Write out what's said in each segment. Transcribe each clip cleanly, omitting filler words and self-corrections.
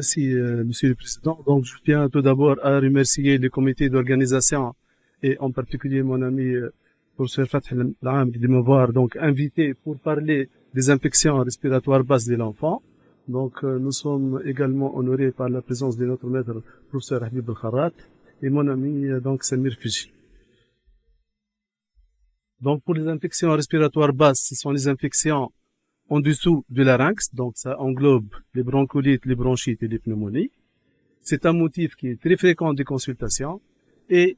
Merci, Monsieur le Président. Donc, je tiens tout d'abord à remercier le comité d'organisation et en particulier mon ami professeur Fath Al-Aam de m'avoir donc invité pour parler des infections respiratoires basses de l'enfant. Donc, nous sommes également honorés par la présence de notre maître professeur Habib Al-Kharrat et mon ami donc Samir Fiji. Donc, pour les infections respiratoires basses, ce sont les infections en dessous du larynx, donc ça englobe les broncholites, les bronchites et les pneumonies. C'est un motif qui est très fréquent des consultations et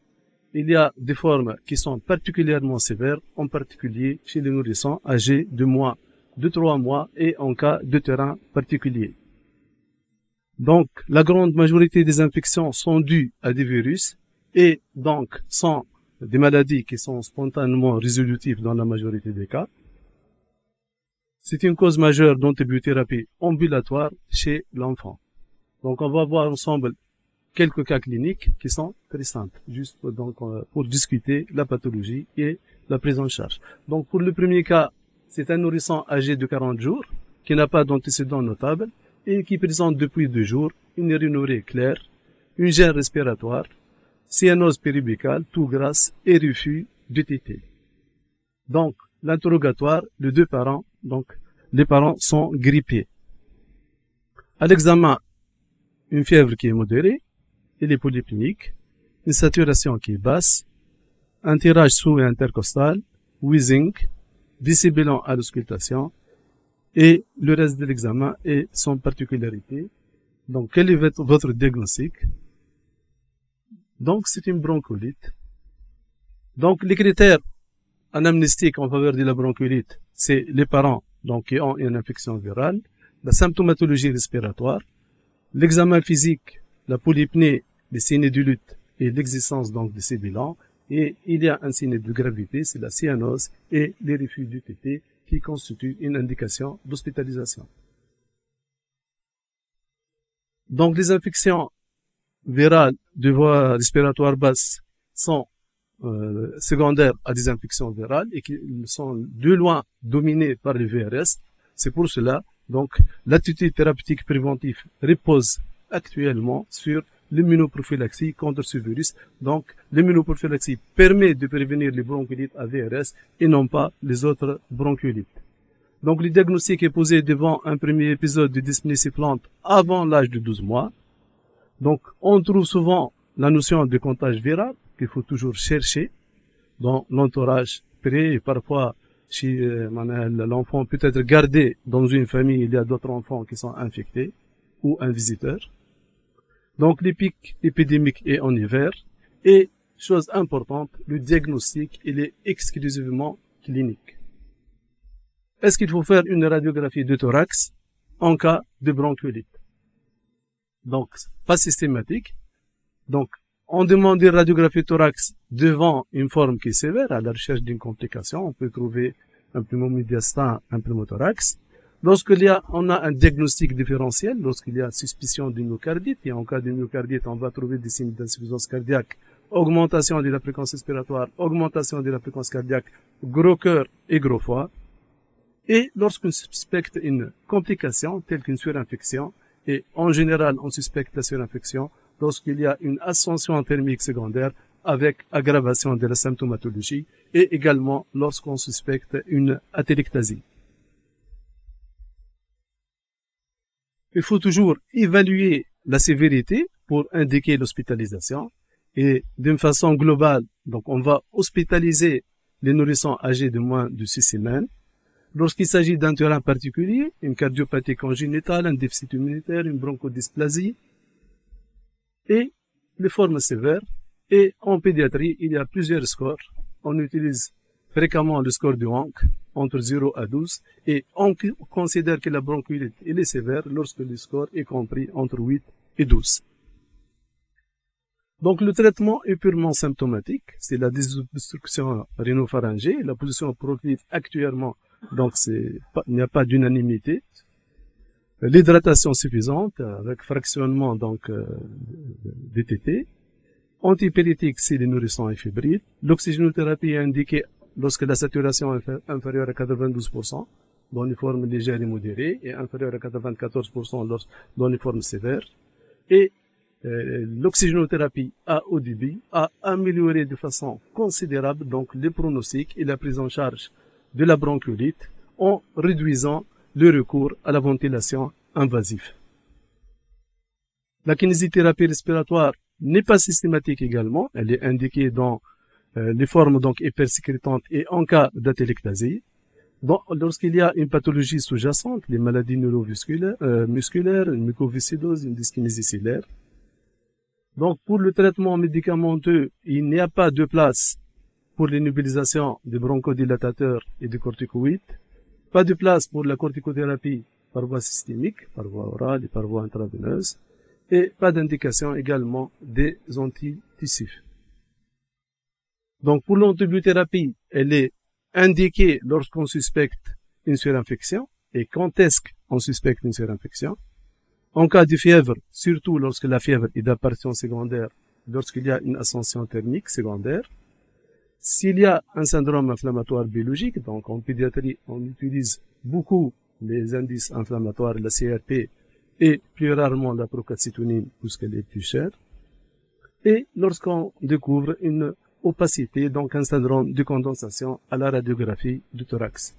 il y a des formes qui sont particulièrement sévères, en particulier chez les nourrissons âgés de moins de 3 mois et en cas de terrain particulier. Donc, la grande majorité des infections sont dues à des virus et donc sont des maladies qui sont spontanément résolutives dans la majorité des cas. C'est une cause majeure d'antibiothérapie ambulatoire chez l'enfant. Donc, on va voir ensemble quelques cas cliniques qui sont très simples, juste donc pour discuter la pathologie et la prise en charge. Donc, pour le premier cas, c'est un nourrisson âgé de 40 jours qui n'a pas d'antécédents notables et qui présente depuis 2 jours une rhinorrhée claire, une gêne respiratoire, cyanose péribicale, toux grasse et refus de tétée. Donc, l'interrogatoire, les 2 parents, donc les parents sont grippés. À l'examen, une fièvre qui est modérée, il est polypnique, une saturation qui est basse, un tirage sous et intercostal, wheezing, décibelant à l'auscultation, et le reste de l'examen est son particularité. Donc, quel est votre diagnostic? Donc, c'est une bronchiolite. Donc, les critères anamnéstiques en faveur de la bronchiolite, c'est les parents donc, qui ont une infection virale, la symptomatologie respiratoire, l'examen physique, la polypnée, les signes de lutte et l'existence donc de ces bilans. Et il y a un signe de gravité, c'est la cyanose et les refus du tété qui constituent une indication d'hospitalisation. Donc, les infections virales de voie respiratoire basse sont secondaires à des infections virales et qui sont de loin dominées par le VRS. C'est pour cela, donc, l'attitude thérapeutique préventive repose actuellement sur l'immunoprophylaxie contre ce virus. Donc, l'immunoprophylaxie permet de prévenir les bronchiolites à VRS et non pas les autres bronchiolites. Donc, le diagnostic est posé devant un premier épisode de dyspnée sifflante avant l'âge de 12 mois. Donc, on trouve souvent la notion de contagion virale qu'il faut toujours chercher dans l'entourage près et parfois si l'enfant peut être gardé dans une famille, il y a d'autres enfants qui sont infectés ou un visiteur. Donc, le pic épidémique est en hiver. Et, chose importante, le diagnostic, il est exclusivement clinique. Est-ce qu'il faut faire une radiographie de thorax en cas de bronchiolite? Donc, pas systématique. Donc, on demande une radiographie thorax devant une forme qui est sévère à la recherche d'une complication. On peut trouver un pneumomédiastin, un pneumothorax. On a un diagnostic différentiel, lorsqu'il y a suspicion d'une myocardite, et en cas de myocardite, on va trouver des signes d'insuffisance cardiaque, augmentation de la fréquence respiratoire, augmentation de la fréquence cardiaque, gros cœur et gros foie. Et lorsqu'on suspecte une complication, telle qu'une surinfection, et en général, on suspecte la surinfection lorsqu'il y a une ascension thermique secondaire avec aggravation de la symptomatologie, et également lorsqu'on suspecte une atélectasie. Il faut toujours évaluer la sévérité pour indiquer l'hospitalisation et d'une façon globale, donc on va hospitaliser les nourrissons âgés de moins de 6 semaines. Lorsqu'il s'agit d'un terrain particulier, une cardiopathie congénitale, un déficit immunitaire, une bronchodysplasie et les formes sévères. Et en pédiatrie, il y a plusieurs scores. On utilise fréquemment le score du Hank entre 0 à 12 et on considère que la bronchiolite est sévère lorsque le score est compris entre 8 et 12. Donc le traitement est purement symptomatique, c'est la désobstruction rhinopharyngée, la position proactive actuellement, donc il n'y a pas d'unanimité. L'hydratation suffisante avec fractionnement donc des tétés. Antipyrétique si les nourrissons est fébrile. L'oxygénothérapie est indiquée lorsque la saturation est inférieure à 92%. dans les formes légères et modérées et inférieur à 94% dans les formes sévères. Et l'oxygénothérapie à haut débit a amélioré de façon considérable donc les pronostics et la prise en charge de la bronchiolite en réduisant le recours à la ventilation invasive. La kinésithérapie respiratoire n'est pas systématique également, elle est indiquée dans les formes donc hypersécrétantes et en cas d'atelectasie. Lorsqu'il y a une pathologie sous-jacente, les maladies musculaires, une mucoviscidose, une dyskinésie ciliaire. Donc, pour le traitement médicamenteux, il n'y a pas de place pour les nébulisations des bronchodilatateurs et des corticoïdes, pas de place pour la corticothérapie par voie systémique, par voie orale et par voie intraveineuse, et pas d'indication également des antitussifs. Donc, pour l'antibiothérapie, elle est indiquée lorsqu'on suspecte une surinfection. Et quand est-ce qu'on suspecte une surinfection? En cas de fièvre, surtout lorsque la fièvre est d'apparition secondaire, lorsqu'il y a une ascension thermique secondaire. S'il y a un syndrome inflammatoire biologique, donc en pédiatrie, on utilise beaucoup les indices inflammatoires, la CRP, et plus rarement la procalcitonine, puisqu'elle est plus chère. Et lorsqu'on découvre une opacité, donc un syndrome de condensation à la radiographie du thorax.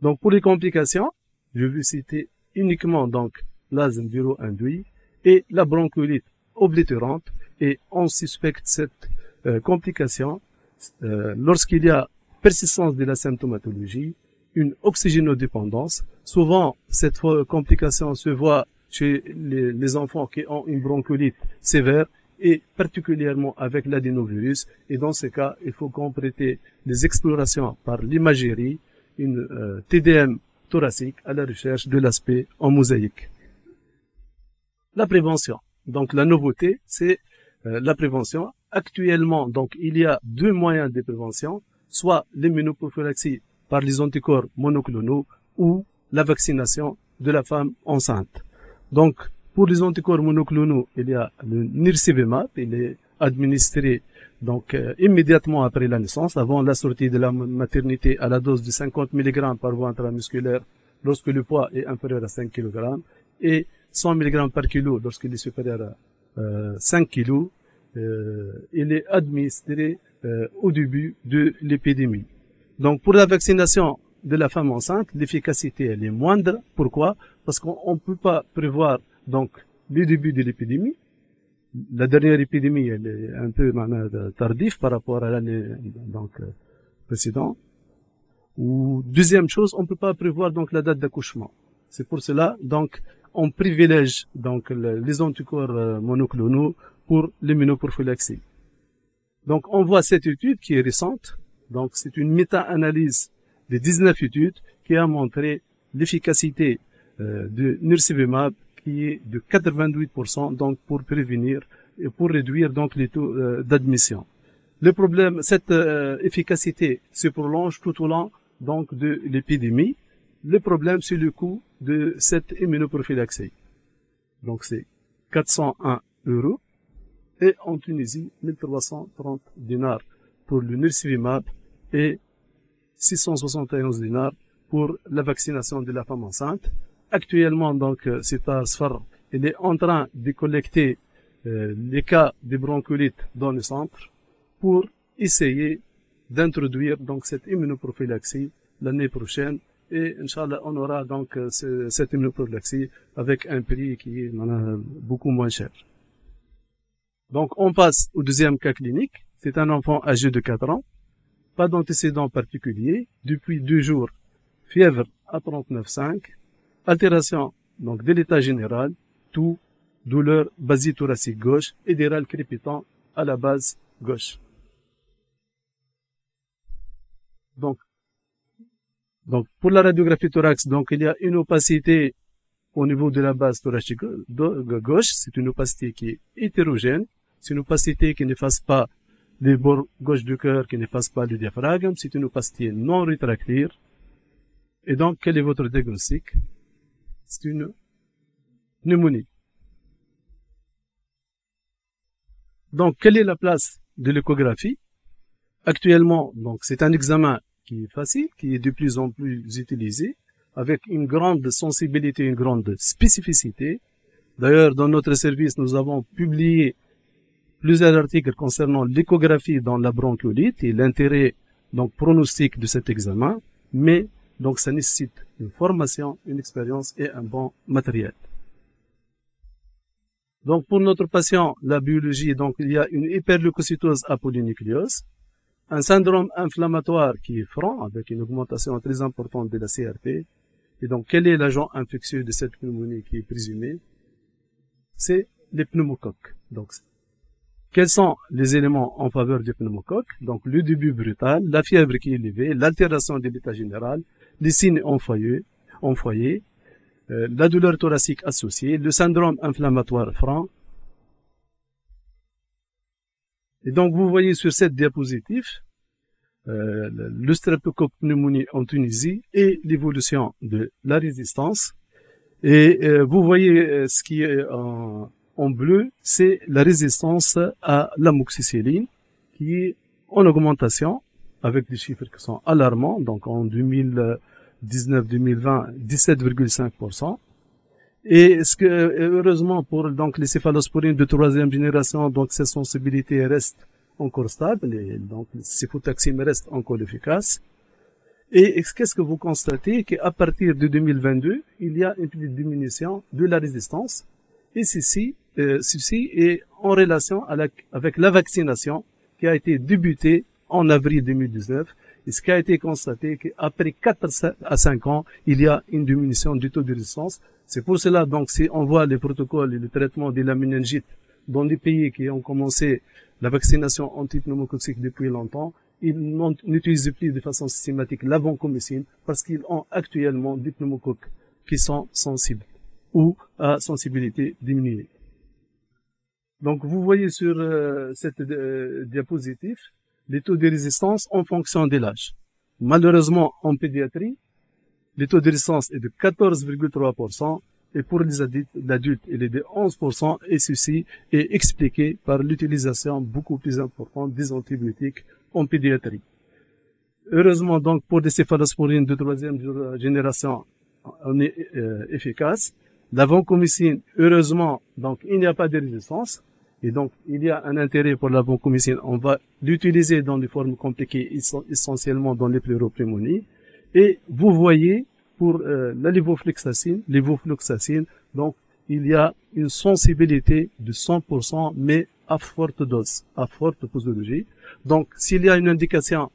Donc pour les complications, je vais citer uniquement donc l'asthme viro-induit et la bronchiolite oblitérante, et on suspecte cette complication lorsqu'il y a persistance de la symptomatologie, une oxygénodépendance. Souvent, cette complication se voit chez les enfants qui ont une bronchiolite sévère et particulièrement avec l'adénovirus. Et dans ce cas, il faut compléter les explorations par l'imagerie, une TDM thoracique à la recherche de l'aspect en mosaïque. La prévention. Donc la nouveauté, c'est la prévention. Actuellement, donc il y a deux moyens de prévention, soit l'immunoprophylaxie par les anticorps monoclonaux ou la vaccination de la femme enceinte. Donc pour les anticorps monoclonaux, il y a le nirsevimab, il est administré donc immédiatement après la naissance, avant la sortie de la maternité à la dose de 50 mg par voie intramusculaire lorsque le poids est inférieur à 5 kg et 100 mg par kilo lorsqu'il est supérieur à 5 kg. Il est administré au début de l'épidémie. Donc pour la vaccination de la femme enceinte, l'efficacité elle est moindre. Pourquoi? Parce qu'on ne peut pas prévoir donc le début de l'épidémie. La dernière épidémie elle est un peu tardive par rapport à l'année donc précédente. Ou deuxième chose, on ne peut pas prévoir donc la date d'accouchement. C'est pour cela donc on privilège donc les anticorps monoclonaux pour l'immunoprophylaxie. Donc on voit cette étude qui est récente. Donc c'est une méta-analyse de 19 études qui a montré l'efficacité de nirsevimab qui est de 88% donc pour prévenir et pour réduire donc les taux d'admission. Le problème, cette efficacité se prolonge tout au long donc de l'épidémie. Le problème, c'est le coût de cette immunoprophylaxie. Donc c'est 401 € et en Tunisie 1330 dinars pour le nirsevimab et 671 dinars pour la vaccination de la femme enceinte. Actuellement, donc, CETA Sfar, il est en train de collecter les cas de bronchiolite dans le centre pour essayer d'introduire donc cette immunoprophylaxie l'année prochaine. Et Inch'Allah, on aura donc cette immunoprophylaxie avec un prix qui est beaucoup moins cher. Donc, on passe au deuxième cas clinique. C'est un enfant âgé de 4 ans, pas d'antécédents particuliers, depuis 2 jours, fièvre à 39,5, altération donc de l'état général, toux, douleur basithoracique gauche et des râles crépitants à la base gauche. Donc pour la radiographie thorax, donc il y a une opacité au niveau de la base thoracique gauche, c'est une opacité qui est hétérogène, c'est une opacité qui n'efface pas les bords gauche du cœur, qui n'efface pas le diaphragme, c'est une opacité non rétractile. Et donc, quel est votre diagnostic? C'est une pneumonie. Donc, quelle est la place de l'échographie? Actuellement, donc, c'est un examen qui est facile, qui est de plus en plus utilisé. avec une grande sensibilité, une grande spécificité. D'ailleurs, dans notre service, nous avons publié plusieurs articles concernant l'échographie dans la bronchiolite et l'intérêt donc pronostic de cet examen, mais donc ça nécessite une formation, une expérience et un bon matériel. Donc pour notre patient, la biologie, donc il y a une hyperleucocytose apolynucléose, un syndrome inflammatoire qui est franc avec une augmentation très importante de la CRP. Et donc quel est l'agent infectieux de cette pneumonie qui est présumé? C'est les pneumocoques. Donc quels sont les éléments en faveur du pneumocoque? Donc le début brutal, la fièvre qui est élevée, l'altération de l'état général, les signes en foyer, la douleur thoracique associée, le syndrome inflammatoire franc. Et donc vous voyez sur cette diapositive le streptocoque pneumonie en Tunisie et l'évolution de la résistance. Et vous voyez ce qui est en bleu, c'est la résistance à l'amoxicilline qui est en augmentation avec des chiffres qui sont alarmants. Donc en 2019-2020, 17,5%. Et ce que, heureusement pour donc les céphalosporines de troisième génération, donc cette sensibilité reste encore stable et donc le céfotaxime reste encore efficace. Et qu'est-ce que vous constatez? Qu'à partir de 2022, il y a une petite diminution de la résistance. Et ceci est en relation avec la vaccination qui a été débutée en avril 2019. Et ce qui a été constaté qu'après 4 à 5 ans, il y a une diminution du taux de résistance. C'est pour cela, donc, si on voit les protocoles et le traitement de la méningite dans les pays qui ont commencé la vaccination antipneumococcique depuis longtemps, ils n'utilisent plus de façon systématique la vancomycine parce qu'ils ont actuellement des pneumocoques qui sont sensibles ou à sensibilité diminuée. Donc, vous voyez sur cette diapositive les taux de résistance en fonction de l'âge. Malheureusement, en pédiatrie, le taux de résistance est de 14,3% et pour les adultes, il est de 11% et ceci est expliqué par l'utilisation beaucoup plus importante des antibiotiques en pédiatrie. Heureusement, donc, pour des céphalosporines de troisième génération, on est efficace. La vancomycine, heureusement, donc, il n'y a pas de résistance. Et donc, il y a un intérêt pour la vancomycine. On va l'utiliser dans des formes compliquées, essentiellement dans les pleuropneumonies. Et vous voyez, pour la lévofloxacine, donc, il y a une sensibilité de 100%, mais à forte dose, à forte posologie. Donc, s'il y a une indication,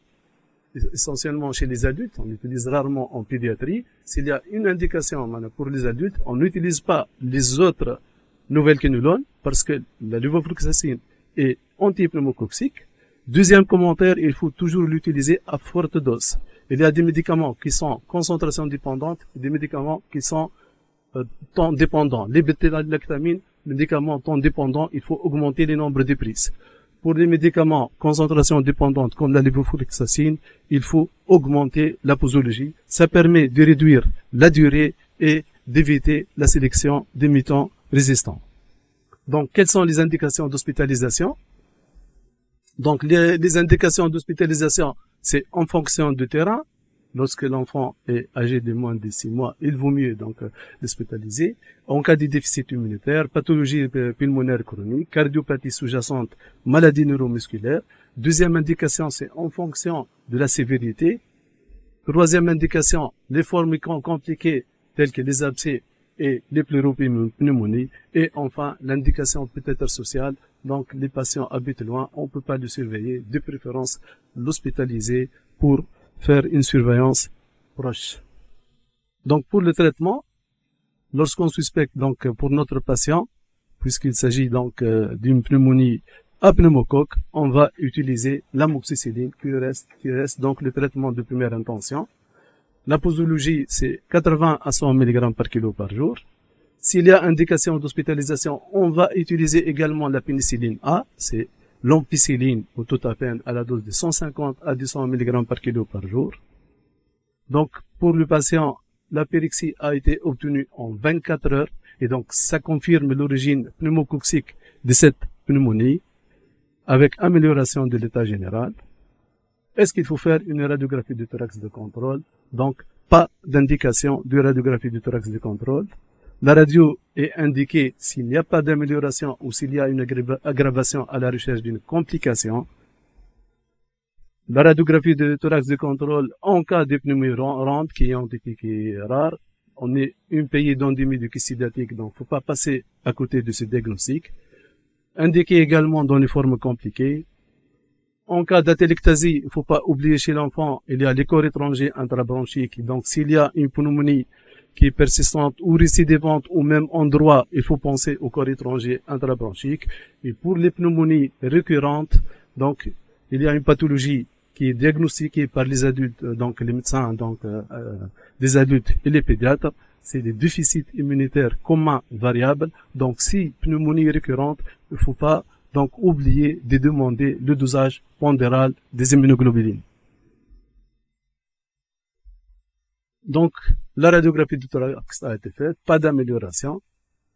essentiellement chez les adultes, on l'utilise rarement en pédiatrie. S'il y a une indication pour les adultes, on n'utilise pas les autres nouvelles quinolones parce que la lévofloxacine est antipneumococcique. Deuxième commentaire, il faut toujours l'utiliser à forte dose. Il y a des médicaments qui sont concentration dépendante et des médicaments qui sont temps dépendants. Les bêta-lactamines, médicaments temps dépendants, il faut augmenter les nombres de prises. Pour les médicaments concentration dépendante comme la lévofloxacine, il faut augmenter la posologie. Ça permet de réduire la durée et d'éviter la sélection des mutants résistants. Donc, quelles sont les indications d'hospitalisation? Donc, les indications d'hospitalisation, c'est en fonction du terrain. Lorsque l'enfant est âgé de moins de 6 mois, il vaut mieux donc l'hospitaliser. En cas de déficit immunitaire, pathologie pulmonaire chronique, cardiopathie sous-jacente, maladie neuromusculaire. Deuxième indication, c'est en fonction de la sévérité. Troisième indication, les formes compliquées telles que les abcès et les pleuropneumonies. Et enfin, l'indication peut être sociale. Donc, les patients habitent loin, on ne peut pas le surveiller, de préférence l'hospitaliser pour faire une surveillance proche. Donc, pour le traitement, lorsqu'on suspecte donc pour notre patient, puisqu'il s'agit donc d'une pneumonie à pneumocoque, on va utiliser l'amoxicilline qui reste donc le traitement de première intention. La posologie, c'est 80 à 100 mg par kilo par jour. S'il y a indication d'hospitalisation, on va utiliser également la pénicilline A, c'est l'ampicilline au totapène à la dose de 150 à 200 mg par kilo par jour. Donc, pour le patient, la pyrexie a été obtenue en 24 heures et donc ça confirme l'origine pneumococcique de cette pneumonie avec amélioration de l'état général. Est-ce qu'il faut faire une radiographie de thorax de contrôle? Donc, pas d'indication de radiographie du thorax de contrôle. La radio est indiquée s'il n'y a pas d'amélioration ou s'il y a une aggravation à la recherche d'une complication. La radiographie de thorax de contrôle en cas de pneumonie rente, qui est rare. On est un pays d'endémie du kystidatique, donc faut pas passer à côté de ce diagnostic. Indiqué également dans les formes compliquées. En cas d'atelectasie, il faut pas oublier chez l'enfant, il y a les corps étrangers intrabronchiques. Donc s'il y a une pneumonie qui est persistante ou récidivante ou même en droit, il faut penser au corps étranger intrabronchique. Et pour les pneumonies récurrentes, donc il y a une pathologie qui est diagnostiquée par les adultes, donc les médecins, donc des adultes et les pédiatres. C'est des déficits immunitaires communs variables. Donc si pneumonie récurrente, il ne faut pas donc oublier de demander le dosage pondéral des immunoglobulines. Donc, la radiographie du thorax a été faite, pas d'amélioration.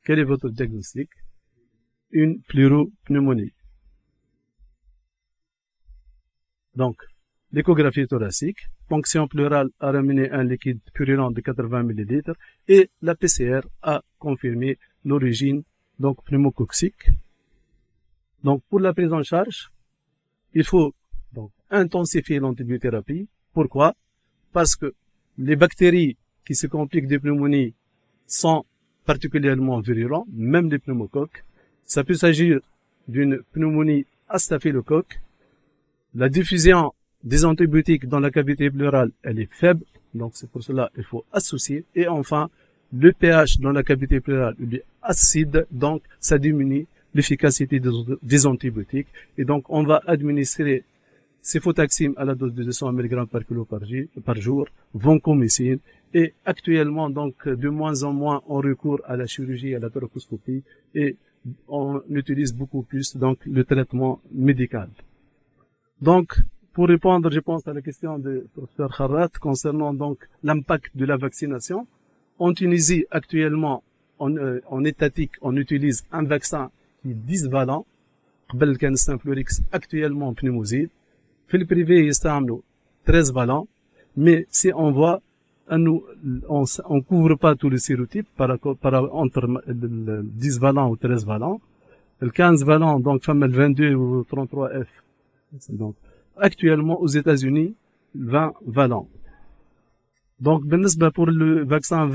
Quel est votre diagnostic? Une pleuropneumonie. Donc, l'échographie thoracique, ponction pleurale a ramené un liquide purulent de 80 ml et la PCR a confirmé l'origine donc pneumococcique. Donc, pour la prise en charge, il faut donc intensifier l'antibiothérapie. Pourquoi? Parce que les bactéries qui se compliquent des pneumonies sont particulièrement virulentes, même les pneumocoques. Ça peut s'agir d'une pneumonie à staphylocoque. La diffusion des antibiotiques dans la cavité pleurale, elle est faible, donc c'est pour cela qu'il faut associer. Et enfin, le pH dans la cavité pleurale, il est acide, donc ça diminue l'efficacité des antibiotiques. Et donc, on va administrer céfotaxime à la dose de 200 mg par kilo par jour, vancomycine. Et actuellement, donc, de moins en moins, on recourt à la chirurgie, à la thoracoscopie, et on utilise beaucoup plus, donc, le traitement médical. Donc, pour répondre, je pense, à la question du professeur Kharrat concernant, donc, l'impact de la vaccination. En Tunisie, actuellement, en étatique, on utilise un vaccin qui est 10 valents. قبل كان Synflorix, actuellement pneumoside. في البريفي يستعملوا 13 valents. Mais si on voit, on couvre pas tous les sérotypes entre 10 valents ou 13 valents. Le 15 valents, donc, femme le 22 ou 33F. Donc, actuellement, aux États-Unis, 20 valents. Donc, pour le vaccin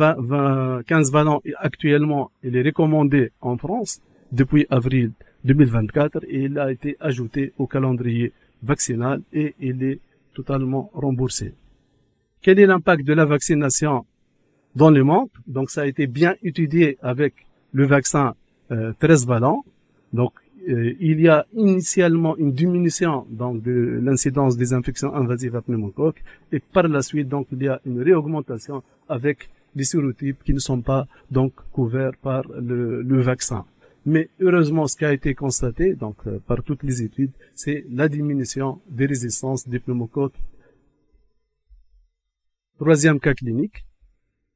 15 valents, actuellement, il est recommandé en France depuis avril 2024 et il a été ajouté au calendrier vaccinal et il est totalement remboursé. Quel est l'impact de la vaccination dans les membres? Donc, ça a été bien étudié avec le vaccin 13 valents. Donc, il y a initialement une diminution donc de l'incidence des infections invasives à pneumocoque et par la suite donc il y a une réaugmentation avec les sérotypes qui ne sont pas donc couverts par le vaccin. Mais heureusement, ce qui a été constaté donc par toutes les études, c'est la diminution des résistances des pneumocoques. Troisième cas clinique,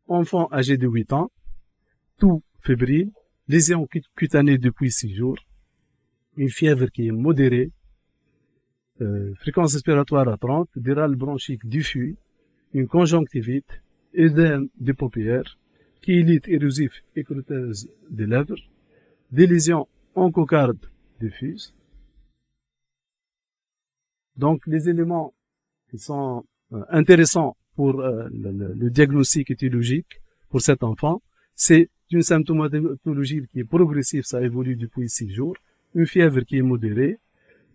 enfant âgé de 8 ans, toux fébrile, lésions cutanées depuis 6 jours, une fièvre qui est modérée, fréquence respiratoire à 30, des râles bronchiques diffus, une conjonctivite, œdème des paupières, chélite érosif écruteuse des lèvres, des lésions oncocardes diffuses. Donc, les éléments qui sont intéressants pour le diagnostic étiologique pour cet enfant, c'est une symptomatologie qui est progressive, ça évolue depuis 6 jours, une fièvre qui est modérée,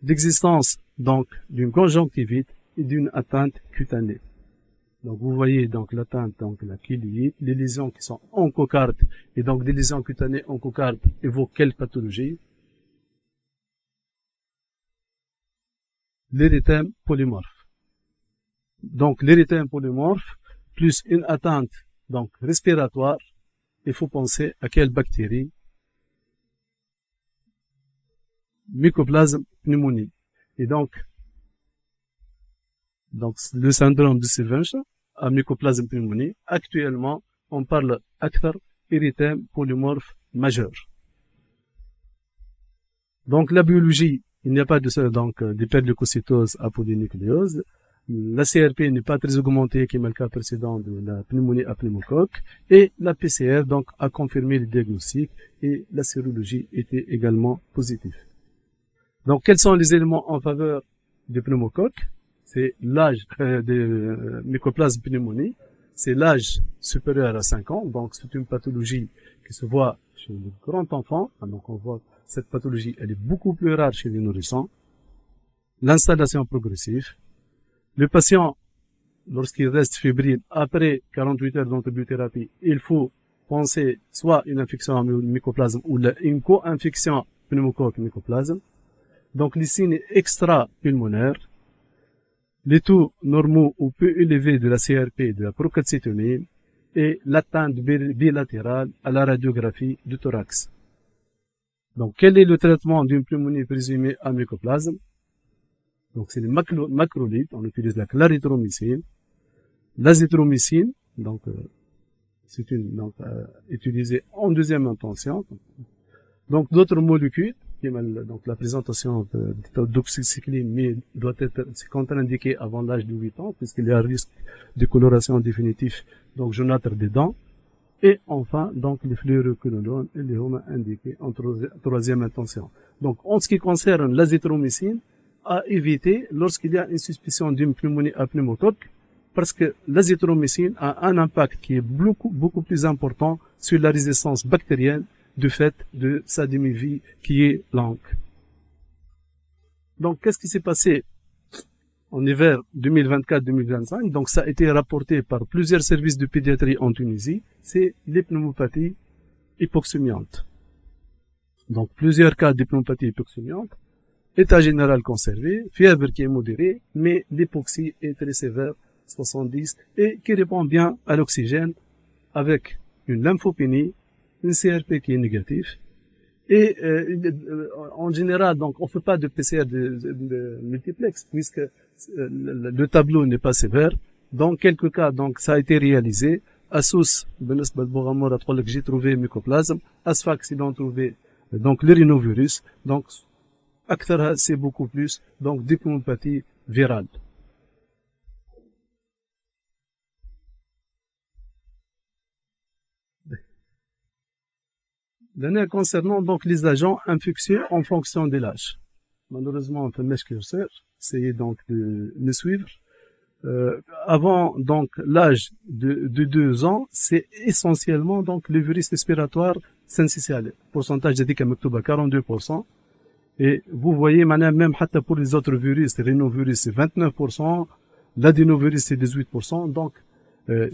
l'existence donc d'une conjonctivite et d'une atteinte cutanée. Donc vous voyez donc l'atteinte, donc la chélite, les lésions qui sont oncocardes et donc des lésions cutanées oncocardes évoquent quelle pathologie? L'érythème polymorphe. Donc l'érythème polymorphe plus une atteinte donc respiratoire, il faut penser à quelle bactérie? Mycoplasme pneumoniae. Et donc le syndrome de Sylvens à mycoplasme pneumoniae. Actuellement, on parle acteur érythème polymorphe majeur. Donc la biologie, il n'y a pas de d'hyperleucocytose apolynucléose. La CRP n'est pas très augmentée, comme le cas précédent de la pneumonie à pneumocoque. Et la PCR, donc, a confirmé le diagnostic et la sérologie était également positive. Donc, quels sont les éléments en faveur du pneumocoque? C'est l'âge des mycoplasmes pneumonie. C'est l'âge supérieur à 5 ans. Donc, c'est une pathologie qui se voit chez les grands enfants. Donc, on voit cette pathologie, elle est beaucoup plus rare chez les nourrissons. L'installation progressive. Le patient, lorsqu'il reste fébrile après 48 heures d'antibiothérapie, il faut penser soit une infection à mycoplasme ou une co-infection pneumocoque-mycoplasme. Donc, les signes extra-pulmonaires, les taux normaux ou peu élevés de la CRP, de la procalcitonie et l'atteinte bilatérale à la radiographie du thorax. Donc, quel est le traitement d'une pneumonie présumée à mycoplasme? Donc, c'est les macrolides. On utilise la clarithromycine, l'azithromycine. Donc, c'est utilisée en deuxième intention. Donc, d'autres molécules, donc la présentation de doxycycline, mais doit être contre-indiquée avant l'âge de 8 ans, puisqu'il y a un risque de coloration définitive, donc jaunâtre des dents. Et enfin, donc, les fluoroquinolones, ils sont indiqués en troisième intention. Donc, en ce qui concerne l'azithromycine, à éviter lorsqu'il y a une suspicion d'une pneumonie à pneumocoque, parce que l'azithromycine a un impact qui est beaucoup plus important sur la résistance bactérienne du fait de sa demi-vie qui est longue. Donc, qu'est-ce qui s'est passé en hiver 2024-2025? Donc, ça a été rapporté par plusieurs services de pédiatrie en Tunisie. C'est les pneumopathies hypoxémiantes. Donc, plusieurs cas de pneumopathie hypoxémiante. État général conservé, fièvre qui est modérée, mais l'hypoxie est très sévère, 70, et qui répond bien à l'oxygène avec une lymphopénie, une CRP qui est négative. Et en général, donc, on ne fait pas de PCR de multiplex, puisque le tableau n'est pas sévère. Dans quelques cas, donc, ça a été réalisé. Assous, j'ai trouvé mycoplasme. Asfax, ils ont trouvé donc le rhinovirus. Donc, Actara, c'est beaucoup plus, donc, des pneumopathies virales. L'année concernant donc les agents infectieux en fonction de l'âge. Malheureusement, on peut mettre curseur, essayez donc de me suivre. Avant donc l'âge de 2 ans, c'est essentiellement donc le virus respiratoire syncytial. Pourcentage de à 42%. Et vous voyez, maintenant, même pour les autres virus, le rhinovirus, c'est 29%, l'adénovirus, c'est 18%. Donc,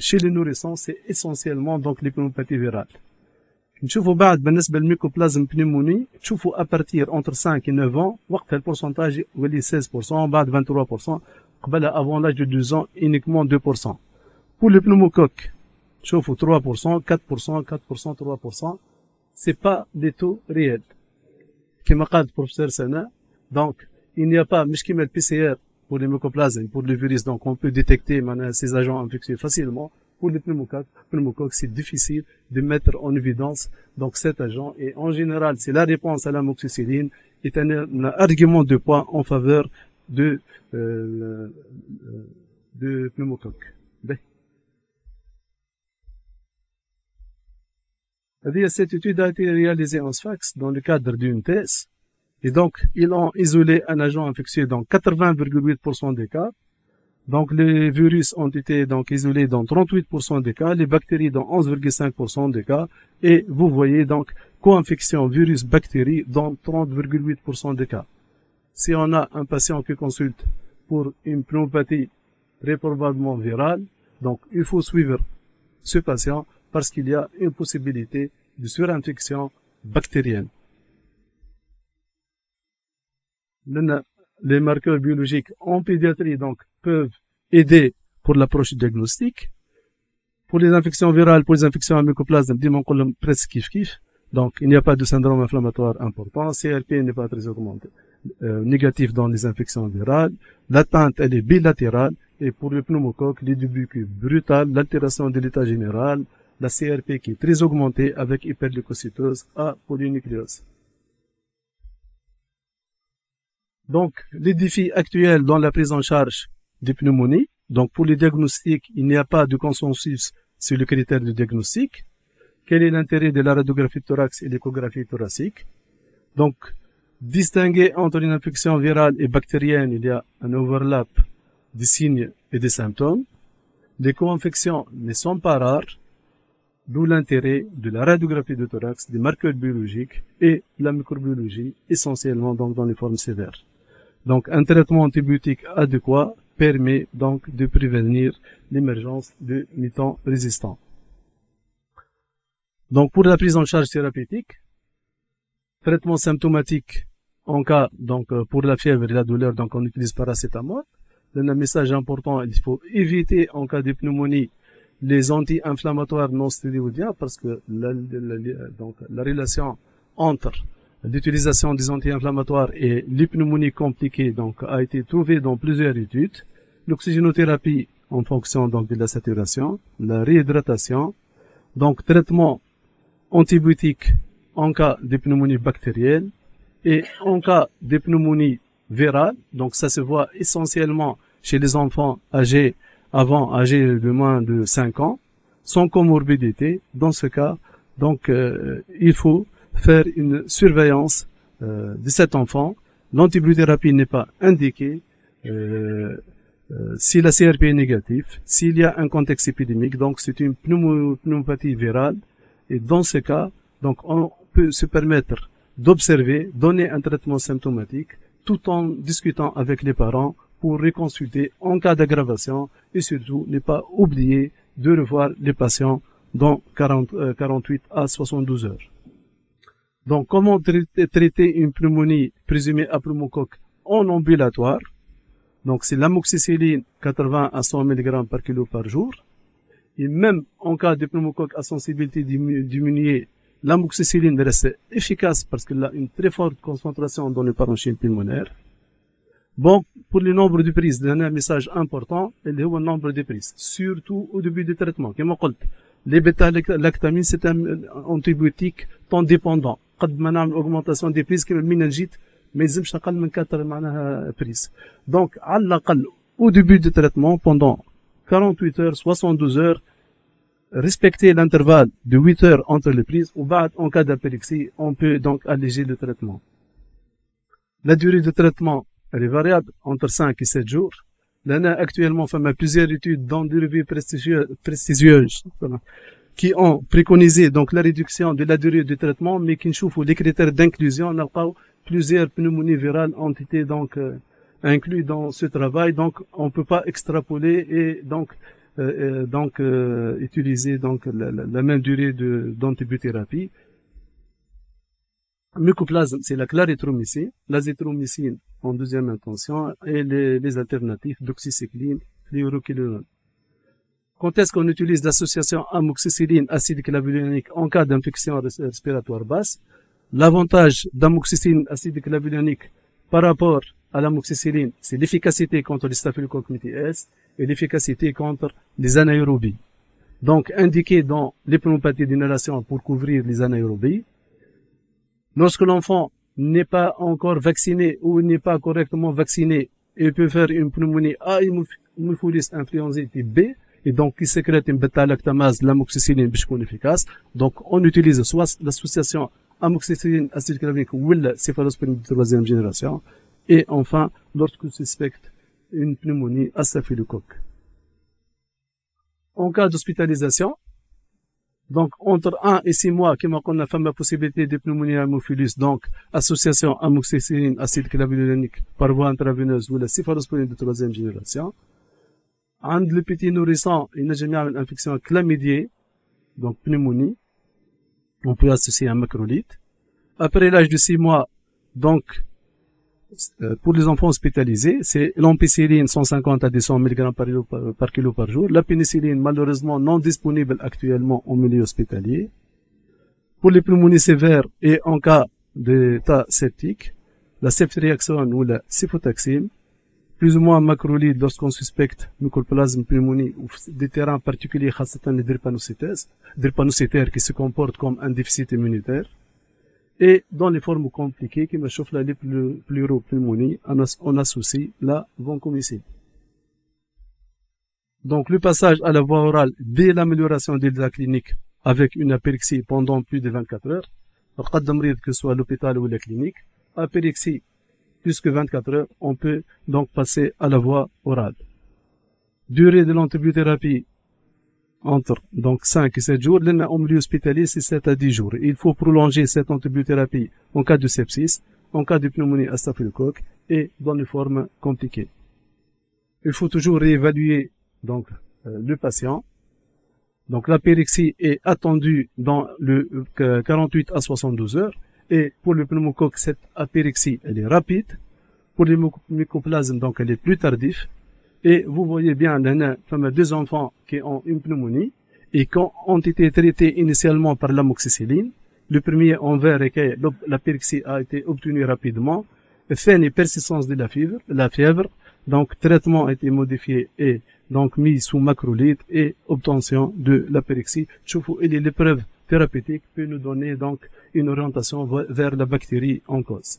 chez les nourrissons, c'est essentiellement donc les pneumopathies virales. نشوفوا بعد بالنسبة للميكوبلازم بنيموني تشوفوا أبارتير entre 5 et 9 ans وقت البورسنتاج يولي 16% بعد 23% قبل avant l'âge de 2 ans uniquement 2%. Pour le pneumocoque تشوفوا 3%, 4%, 4%, 3%. C'est pas des taux réels. كما قال البروفيسور سنة donc il n'y a pas مش كيما البي pour les mycoplasmes pour le virus donc on peut détecter ces agents infectieux facilement. Pour les pneumocoques, c'est difficile de mettre en évidence donc cet agent et en général, c'est la réponse à l'amoxicilline est un argument de poids en faveur de pneumocoque. Cette étude a été réalisée en Sfax dans le cadre d'une thèse et donc ils ont isolé un agent infectieux dans 80,8% des cas. Donc, les virus ont été donc isolés dans 38% des cas, les bactéries dans 11,5% des cas, et vous voyez donc co-infection virus-bactérie dans 30,8% des cas. Si on a un patient qui consulte pour une pneumopathie très probablement virale, donc il faut suivre ce patient parce qu'il y a une possibilité de surinfection bactérienne. Les marqueurs biologiques en pédiatrie donc peuvent aider pour l'approche diagnostique. Pour les infections virales, pour les infections à mycoplasme, presque kiff. Donc, il n'y a pas de syndrome inflammatoire important. CRP n'est pas très augmenté, négatif dans les infections virales. L'atteinte, elle est bilatérale. Et pour le pneumocoque, les débuts qui est brutal, l'altération de l'état général, la CRP qui est très augmentée avec hyperleucocytose à polynucléose. Donc, les défis actuels dans la prise en charge des pneumonies. Donc, pour les diagnostics, il n'y a pas de consensus sur le critère de diagnostic. Quel est l'intérêt de la radiographie de thorax et l'échographie thoracique? Donc, distinguer entre une infection virale et bactérienne, il y a un overlap des signes et des symptômes. Les co-infections ne sont pas rares, d'où l'intérêt de la radiographie de thorax, des marqueurs biologiques et la microbiologie, essentiellement donc dans les formes sévères. Donc, un traitement antibiotique adéquat permet donc de prévenir l'émergence de mutants résistants. Donc, pour la prise en charge thérapeutique, traitement symptomatique en cas, donc, pour la fièvre et la douleur, donc, on utilise paracétamol. Un message important, il faut éviter, en cas de pneumonie, les anti-inflammatoires non stéroïdiens parce que la relation entre l'utilisation des anti-inflammatoires et les pneumonies compliquées, donc, a été trouvée dans plusieurs études. L'oxygénothérapie en fonction, donc, de la saturation, la réhydratation, donc, traitement antibiotique en cas de pneumonie bactérienne et en cas de pneumonie virale. Donc, ça se voit essentiellement chez les enfants âgés de moins de 5 ans, sans comorbidité. Dans ce cas, donc, il faut faire une surveillance de cet enfant. L'antibiothérapie n'est pas indiquée si la CRP est négative, s'il y a un contexte épidémique, donc c'est une pneumopathie virale. Et dans ce cas, donc, on peut se permettre d'observer, donner un traitement symptomatique, tout en discutant avec les parents pour reconsulter en cas d'aggravation et surtout ne pas oublier de revoir les patients dans 48 à 72 heures. Donc, comment traiter une pneumonie présumée à pneumocoque en ambulatoire? Donc, c'est l'amoxicilline 80 à 100 mg par kilo par jour. Et même en cas de pneumocoque à sensibilité diminuée, l'amoxicilline reste efficace parce qu'elle a une très forte concentration dans le parenchyme pulmonaire. Bon, pour le nombre de prises, il y a un message important, il y a un nombre de prises, surtout au début du traitement. Comme on dit, les bêta-lactamines, c'est un antibiotique temps dépendant. قد ما نعمل augmentation des prises comme المينالجيت ما يلزمش أقل من 4 معناها prises. Donc, على الأقل, au début du traitement, pendant 48 heures, 72 heures, respecter l'intervalle de 8 heures entre les prises, ou en cas d'apérixie, on peut donc alléger le traitement. La durée de traitement, elle est variable entre 5 et 7 jours. Là, actuellement, il y a plusieurs études dans des revues prestigieuses qui ont préconisé donc la réduction de la durée du traitement, mais qui nous les critères d'inclusion. On a plusieurs pneumonies virales ont été donc inclus dans ce travail, donc on ne peut pas extrapoler et donc utiliser donc la même durée d'antibiothérapie. Mycoplasme, c'est la clarithromycine, l'azithromycine en deuxième intention et les alternatives doxycycline, fluoroquinolone. Quand est-ce qu'on utilise l'association amoxicilline acide clavulanique en cas d'infection respiratoire basse? L'avantage d'amoxicilline acide clavulanique par rapport à l'amoxicilline, c'est l'efficacité contre les staphylococcus S et l'efficacité contre les anaérobies. Donc, indiqué dans les pneumopathies d'inhalation pour couvrir les anaérobies. Lorsque l'enfant n'est pas encore vacciné ou n'est pas correctement vacciné, il peut faire une pneumonie A hémophilis influenzae type B, et donc qui sécrète une bêta-lactamase, l'amoxicilline, pour efficace. Donc, on utilise soit l'association amoxicilline acide clavulanique ou la céphalosporine de troisième génération. Et enfin, lorsqu'on suspecte une pneumonie à staphylocoque. En cas d'hospitalisation, donc entre 1 et 6 mois, qui on a la possibilité de pneumonie hémophilus, donc association amoxicilline acide clavulanique par voie intraveineuse ou la céphalosporine de troisième génération. عند le petit nourrisson, il n'a jamais une infection chlamydiée, donc pneumonie, on peut associer un macrolide. Après l'âge de 6 mois, donc, pour les enfants hospitalisés, c'est l'ampicilline 150 à 200 mg par kilo par jour. La pénicilline, malheureusement, non disponible actuellement au milieu hospitalier. Pour les pneumonies sévères et en cas d'état septique, la ceftriaxone ou la cefotaxime, plus ou moins macrolide lorsqu'on suspecte mycoplasme pneumonie ou des terrains particuliers, les drépanocytaires qui se comportent comme un déficit immunitaire. Et dans les formes compliquées, qui me chauffent la pleuropneumonie, on associe la vancomycine. Donc, le passage à la voie orale dès l'amélioration de l'état clinique avec une apérixie pendant plus de 24 heures, que ce soit à l'hôpital ou à la clinique, apérixie plus que 24 heures, on peut donc passer à la voie orale. Durée de l'antibiothérapie entre donc 5 et 7 jours, en milieu hospitalier, c'est 7 à 10 jours. Il faut prolonger cette antibiothérapie en cas de sepsis, en cas de pneumonie à staphylocoque et dans les formes compliquées. Il faut toujours réévaluer donc le patient. Donc l'apérixie est attendue dans le 48 à 72 heures et pour le pneumocoque, cette apérixie elle est rapide. Pour les mycoplasmes, donc elle est plus tardive. Et vous voyez bien, il y a deux enfants qui ont une pneumonie et qui ont été traités initialement par l'amoxicilline. Le premier en vert est que l'apérixie a été obtenue rapidement. Fin et persistance de la fièvre. Donc, traitement a été modifié et donc mis sous macrolide et obtention de l'apérixie. Et l'épreuve thérapeutique peut nous donner donc une orientation vers la bactérie en cause.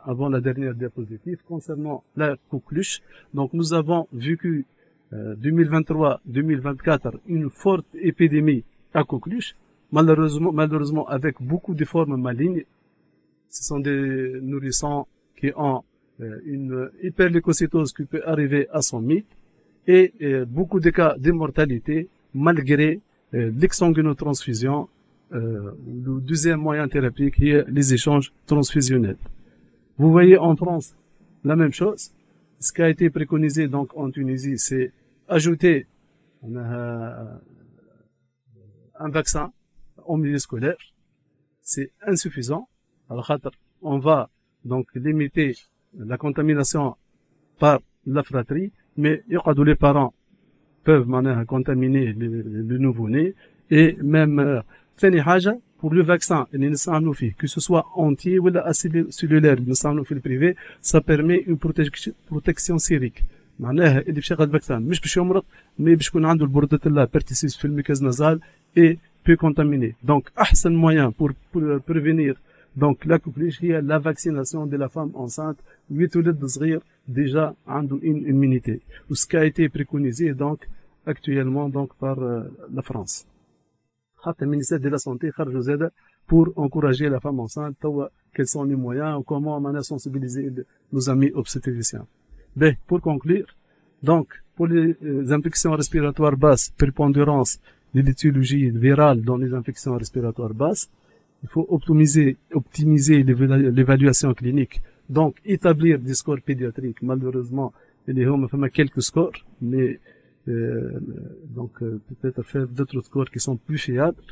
Avant la dernière diapositive, concernant la coqueluche. Donc, nous avons vécu 2023-2024 une forte épidémie à coqueluche. Malheureusement, avec beaucoup de formes malignes. Ce sont des nourrissons qui ont une hyperleucocytose qui peut arriver à son mythe et beaucoup de cas d'immortalité malgré l'exsanguinotransfusion. Le deuxième moyen thérapeutique qui est les échanges transfusionnels. Vous voyez en France la même chose. Ce qui a été préconisé donc en Tunisie, c'est ajouter un vaccin au milieu scolaire. C'est insuffisant. Alors, on va donc limiter la contamination par la fratrie, mais les parents peuvent contaminer le nouveau-né et même pour le vaccin, que ce soit entier ou cellulaire, le privé, ça permet une protection sérique. معناها اللي باش ياخذ الفاكسان مش باش يمرض مي باش يكون عنده البردة الله بيرتيسيس في الميكاز نازال et peut contaminer. Donc, أحسن moyen pour prévenir donc la coqueluche هي la vaccination de la femme enceinte ويتولد صغير déjà عنده une immunité. Ce qui a été préconisé donc actuellement donc par la France. Le ministère de la Santé خرجوا زاده pour encourager la femme enceinte. Quels sont les moyens ou comment on a sensibilisé nos amis obstétriciens. Ben, pour conclure, donc pour les infections respiratoires basses, prépondérance de l'étiologie virale dans les infections respiratoires basses, il faut optimiser l'évaluation clinique. Donc, établir des scores pédiatriques. Malheureusement, il y a quelques scores, mais donc peut-être faire d'autres scores qui sont plus fiables.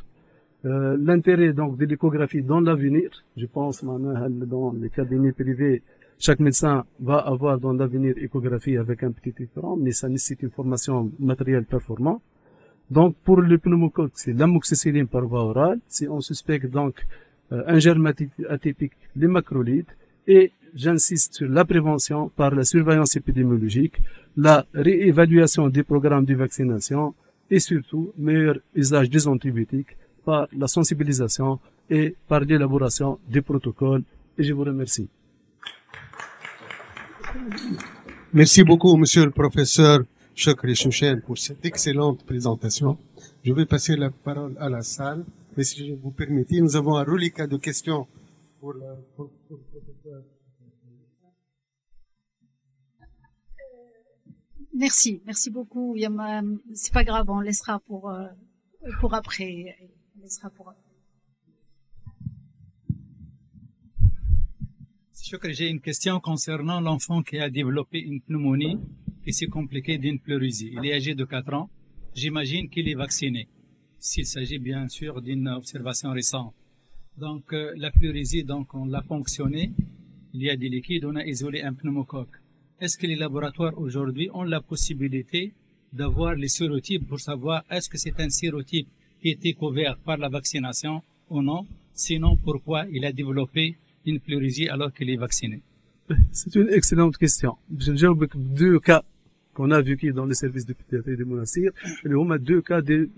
L'intérêt donc de l'échographie dans l'avenir, je pense dans les cabinets privés, chaque médecin va avoir dans l'avenir échographie avec un petit écran, mais ça nécessite une formation matérielle performante. Donc pour le pneumocoque, c'est l'amoxicilline par voie orale. Si on suspecte donc un germe atypique, les macrolides, et j'insiste sur la prévention par la surveillance épidémiologique, la réévaluation des programmes de vaccination et surtout meilleur usage des antibiotiques par la sensibilisation et par l'élaboration des protocoles. Et je vous remercie. Merci beaucoup, monsieur le professeur Chokri Chouchen, pour cette excellente présentation. Je vais passer la parole à la salle, mais si je vous permettez, nous avons un reliquat de questions pour le professeur. Merci beaucoup. C'est pas grave, on laissera pour après. On laissera pour après. J'ai une question concernant l'enfant qui a développé une pneumonie et s'est compliqué d'une pleurésie. Il est âgé de 4 ans. J'imagine qu'il est vacciné, s'il s'agit bien sûr d'une observation récente. Donc, la pleurésie, donc, on l'a ponctionnée. Il y a des liquides, on a isolé un pneumocoque. Est-ce que les laboratoires aujourd'hui ont la possibilité d'avoir les sérotypes pour savoir est-ce que c'est un sérotype qui a été couvert par la vaccination ou non? Sinon, pourquoi il a développé une pleurésie alors qu'il est vacciné? C'est une excellente question. Je vais vous deux cas qu'on a vécu dans les services de pédiatrie de Monastir. Il y a deux cas de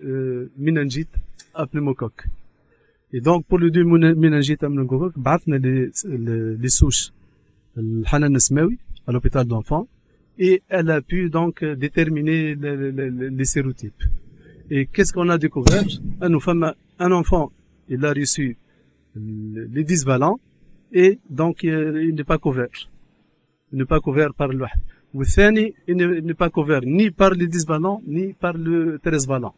méningite à pneumocoque. Et donc, pour les deux méningites à pneumocoque, بعثنا les souches الحنان السماوي à l'hôpital d'enfants et elle a pu donc déterminer les sérotypes. Et qu'est-ce qu'on a découvert? Un enfant, il a reçu les 10 valents et donc il n'est pas couvert. Il n'est pas couvert par le واحد. والثاني il n'est pas couvert ni par les 10 valents ni par le 13 valents.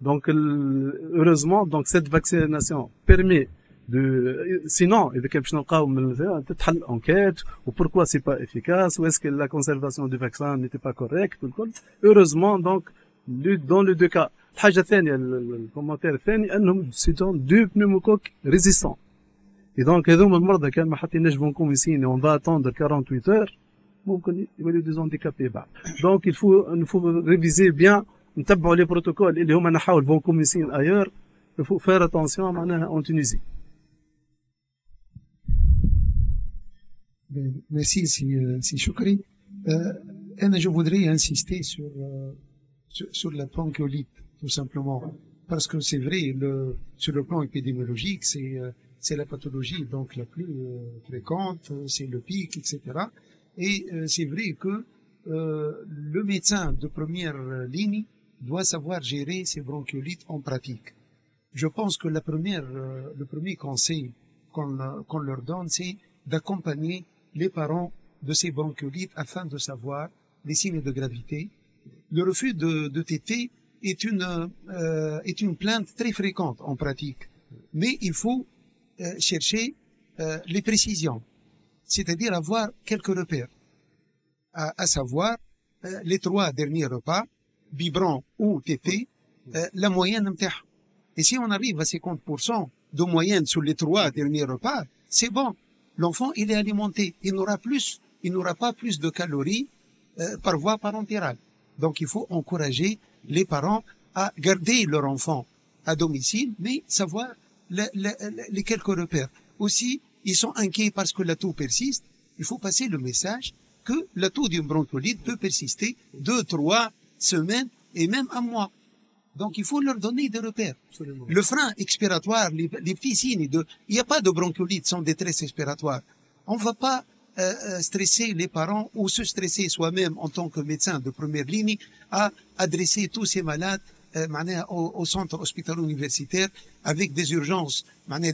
Donc heureusement donc cette vaccination permet de sinon إذا كان باش نلقاو من تتحل enquête ou pourquoi c'est pas efficace ou est-ce que la conservation du vaccin n'était pas correcte والكل. Heureusement donc dans les deux cas. الحاجة الثانية الكومنتير الثاني انهم سيتون دو pneumocoques résistants. Et donc هذوما المرضى كان ما حطيناش فانكوميسين on va attendre 48 heures ممكن يوليو دي handicapés بعد. Donc il faut réviser bien نتبعوا les protocoles اللي هما نحاو الفانكوميسين ailleurs. Il faut faire attention معناها en Tunisie. Merci, si Choukri. Je voudrais insister sur la bronchiolite, tout simplement. Parce que c'est vrai, sur le plan épidémiologique, c'est la pathologie donc la plus fréquente, c'est le pic, etc. Et c'est vrai que le médecin de première ligne doit savoir gérer ces bronchiolites en pratique. Je pense que le premier conseil qu'on leur donne, c'est d'accompagner les parents de ces bronchiolites afin de savoir les signes de gravité. Le refus de téter est une plainte très fréquente en pratique, mais il faut chercher les précisions, c'est-à-dire avoir quelques repères, à savoir les 3 derniers repas, biberon ou tété, la moyenne متاعها. Et si on arrive à 50% de moyenne sur les 3 derniers repas, c'est bon. L'enfant, il est alimenté. Il n'aura pas plus de calories par voie parentale. Donc, il faut encourager les parents à garder leur enfant à domicile, mais savoir les quelques repères. Aussi, ils sont inquiets parce que la toux persiste. Il faut passer le message que la toux d'une bronchiolite peut persister 2, 3 semaines et même un mois. Donc, il faut leur donner des repères. Absolument. Le frein expiratoire, les petits signes il n'y a pas de bronchiolite sans détresse expiratoire. On ne va pas stresser les parents ou se stresser soi-même en tant que médecin de première ligne à adresser tous ces malades au centre hospitalo-universitaire avec des urgences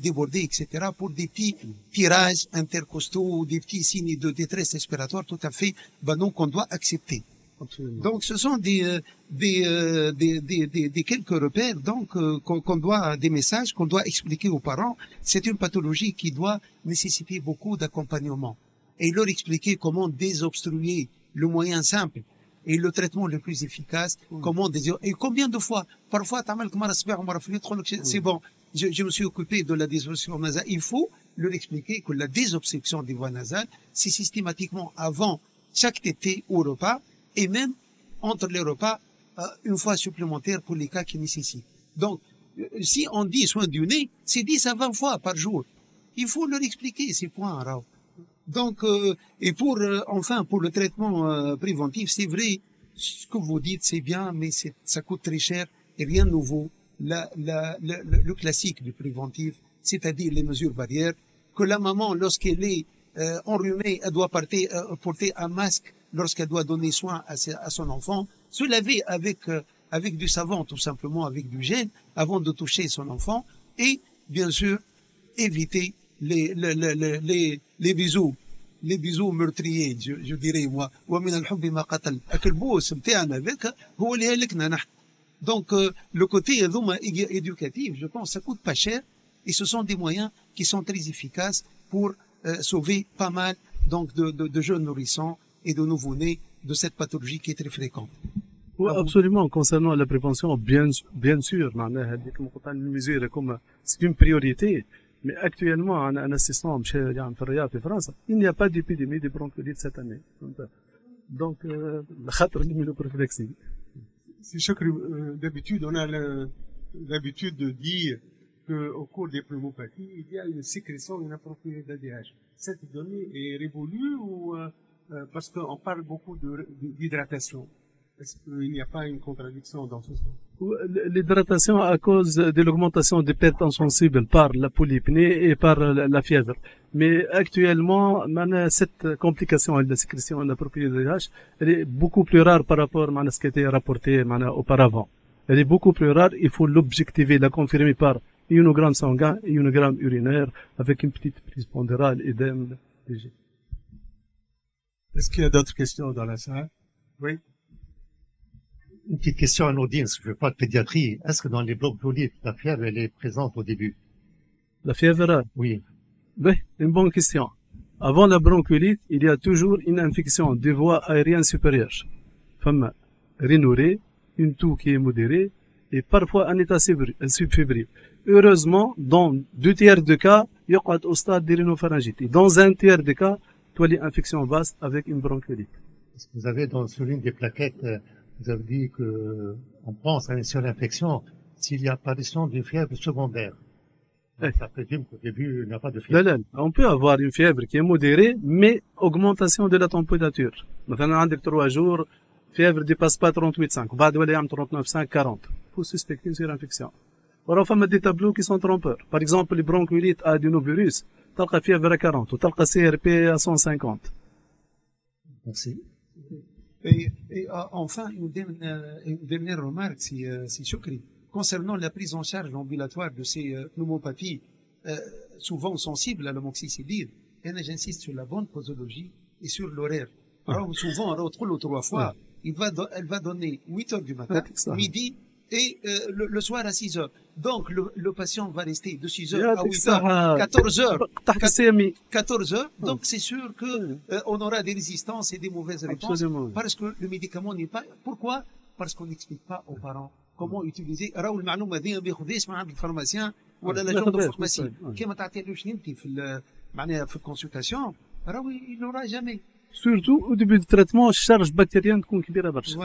débordées, etc. pour des petits tirages intercostaux ou des petits signes de détresse respiratoire tout à fait banaux qu'on doit accepter. Absolument. Donc, ce sont des quelques repères, donc, des messages qu'on doit expliquer aux parents. C'est une pathologie qui doit nécessiter beaucoup d'accompagnement. Et leur expliquer comment désobstruer le moyen simple et le traitement le plus efficace, et combien de fois, parfois, c'est bon, je me suis occupé de la désobstruction nasale. Il faut leur expliquer que la désobstruction des voies nasales, c'est systématiquement avant chaque tété ou repas, et même entre les repas, une fois supplémentaire pour les cas qui nécessitent. Donc, si on dit soin du nez, c'est 10 à 20 fois par jour. Il faut leur expliquer ces points, Rao. Donc, et enfin, pour le traitement préventif, c'est vrai, ce que vous dites, c'est bien, mais ça coûte très cher et rien de nouveau. Le classique du préventif, c'est-à-dire les mesures barrières, que la maman, lorsqu'elle est enrhumée, elle doit porter un masque lorsqu'elle doit donner soin à son enfant, se laver avec du savon, tout simplement, avec du gel, avant de toucher son enfant, et, bien sûr, éviter les bisous meurtriers, je dirais, moi. Donc, le côté éducatif, je pense, ça coûte pas cher, et ce sont des moyens qui sont très efficaces pour sauver pas mal, donc, de jeunes nourrissons et de nouveau-nés de cette pathologie qui est très fréquente. Oui, absolument. Concernant la prévention, bien sûr, c'est une priorité. Mais actuellement, en assistant à France, il n'y a pas d'épidémie de bronchiolite cette année. Donc, c'est sûr que d'habitude, on a l'habitude de dire qu'au cours des pneumopathies, il y a une sécrétion inappropriée d'ADH. Cette donnée est révolue ou parce qu'on parle beaucoup d'hydratation. Est-ce qu'il n'y a pas une contradiction dans ce sens? L'hydratation à cause de l'augmentation des pertes sensibles par la polypnée et par la fièvre. Mais actuellement, cette complication de la sécrétion inappropriée de l'IH, elle est beaucoup plus rare par rapport à ce qui a été rapporté auparavant. Elle est beaucoup plus rare, il faut l'objectiver, la confirmer par ionogramme sanguin et ionogramme urinaire avec une petite prise pondérale œdème léger. Est-ce qu'il y a d'autres questions dans la salle? Oui. Une petite question anodine, je ne fais pas de pédiatrie. Est-ce que dans les bronchiolites, la fièvre, elle est présente au début? La fièvre? Oui. Ben, une bonne question. Avant la bronchiolite, il y a toujours une infection des voies aériennes supérieures. Femme rhinurée, une toux qui est modérée, et parfois un état subfébrile. Heureusement, dans 2 tiers de cas, il y a au stade de rhinopharyngite. Et dans 1 tiers de cas, tu as l'infection basse avec une bronchiolite. Vous avez sur l'une des plaquettes, vous avez dit que on pense à une seule infection s'il y a apparition d'une fièvre secondaire. Donc, ça présume qu'au début, il n'y a pas de fièvre. Non, on peut avoir une fièvre qui est modérée, mais augmentation de la température. Maintenant, avec 3 jours, fièvre ne dépasse pas 38,5. بعد ولا يعمل 39,5, 40. Il faut suspecter une surinfection. Alors, on a des tableaux qui sont trompeurs. Par exemple, les bronchiolites adénovirus, تلقى fièvre à 40 ou تلقى CRP à 150. Merci. Et enfin, une dernière remarque, si Choukri, concernant la prise en charge ambulatoire de ces pneumopathies, souvent sensibles à l'amoxicilline, et j'insiste sur la bonne posologie et sur l'horaire. Alors, souvent, on retrouve 3 fois, elle va donner 8 heures du matin, midi, et le soir à 6 heures. Donc, le patient va rester de 6 heures à 8 heures, 14 heures. 14 heures. Donc, c'est sûr que on aura des résistances et des mauvaises réponses. Absolument. Parce que le médicament n'est pas. Pourquoi? Parce qu'on n'explique pas aux parents comment utiliser. راهو المعلومة هذه ما ياخذهاش من عند الفارماسيان ولا لاجون دو فارماسي. كيما تعطيلوش انت معناها في الكونسلتاسيون راهو il n'aura jamais. Surtout au début du traitement, charge bactérienne تكون كبيرة برشا.